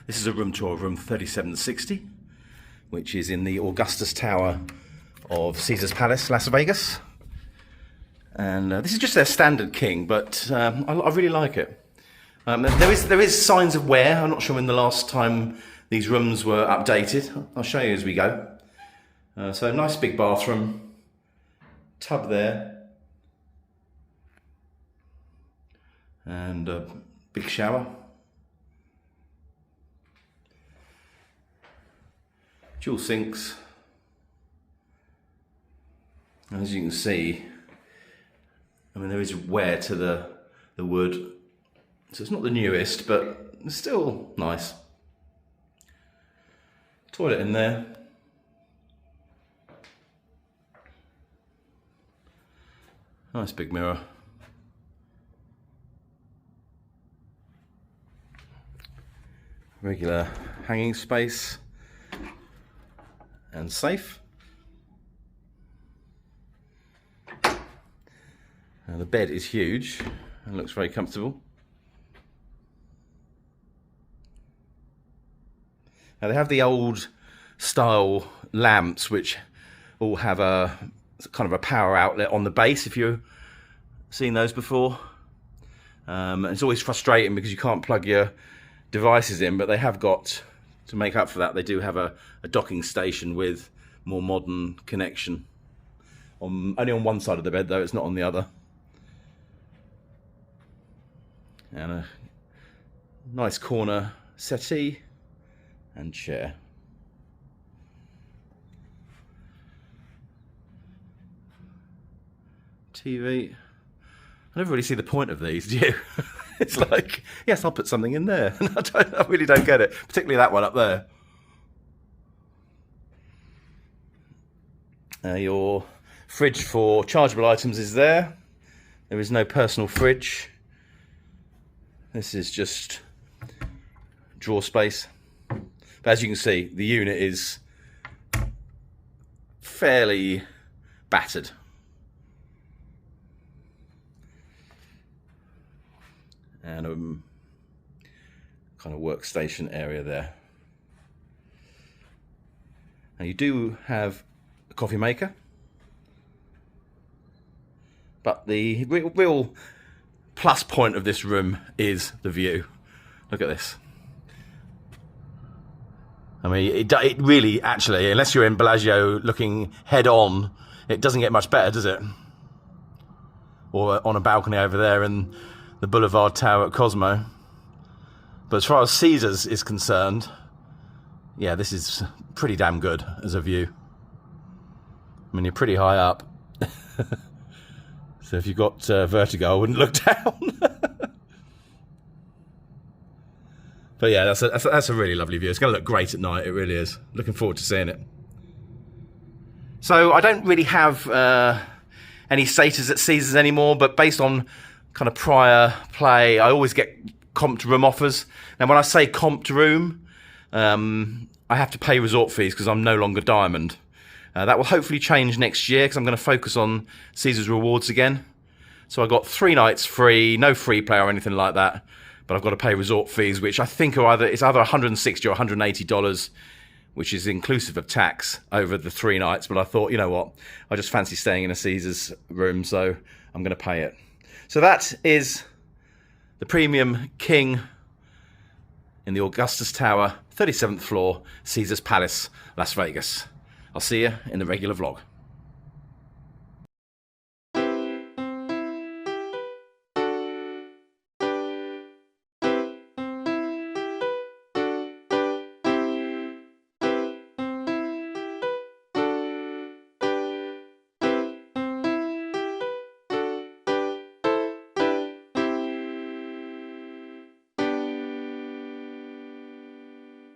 This is a room tour of room 3760, which is in the Augustus Tower of Caesar's Palace, Las Vegas. And this is just their standard king, but I really like it. There is signs of wear. I'm not sure when the last time these rooms were updated. I'll show you as we go. So nice big bathroom, tub there, and a big shower. Dual sinks, and as you can see, I mean, there is wear to the wood, so it's not the newest, but it's still nice. Toilet in there. Nice big mirror. Regular hanging space. And safe. Now the bed is huge and looks very comfortable. Now they have the old style lamps which all have a kind of a power outlet on the base, if you've seen those before. It's always frustrating because you can't plug your devices in, but they have got, to make up for that, they do have a docking station with more modern connection. Only on one side of the bed though, it's not on the other. And a nice corner settee and chair. TV. I never really see the point of these, do you? It's like, yes, I'll put something in there. I really don't get it, particularly that one up there. Your fridge for chargeable items is there. There is no personal fridge. This is just drawer space. But as you can see, the unit is fairly battered. And a kind of workstation area there. Now you do have a coffee maker, but the real plus point of this room is the view. Look at this. I mean, it really, actually, unless you're in Bellagio looking head on, it doesn't get much better, does it? Or on a balcony over there in the Boulevard Tower at Cosmo. But as far as Caesar's is concerned, yeah, this is pretty damn good as a view. I mean, you're pretty high up. So if you've got vertigo, I wouldn't look down. But yeah, that's a really lovely view. It's going to look great at night, it really is. Looking forward to seeing it. So I don't really have any status at Caesar's anymore, but based on kind of prior play, I always get comped room offers. Now when I say comped room, I have to pay resort fees because I'm no longer Diamond. That will hopefully change next year because I'm going to focus on Caesar's rewards again. So I got 3 nights free, no free play or anything like that, but I've got to pay resort fees, which I think are either $160 or $180, which is inclusive of tax over the 3 nights. But I thought, you know what, I just fancy staying in a Caesar's room, so I'm going to pay it. So that is the Premium King in the Augustus Tower, 37th floor, Caesar's Palace, Las Vegas. I'll see you in the regular vlog.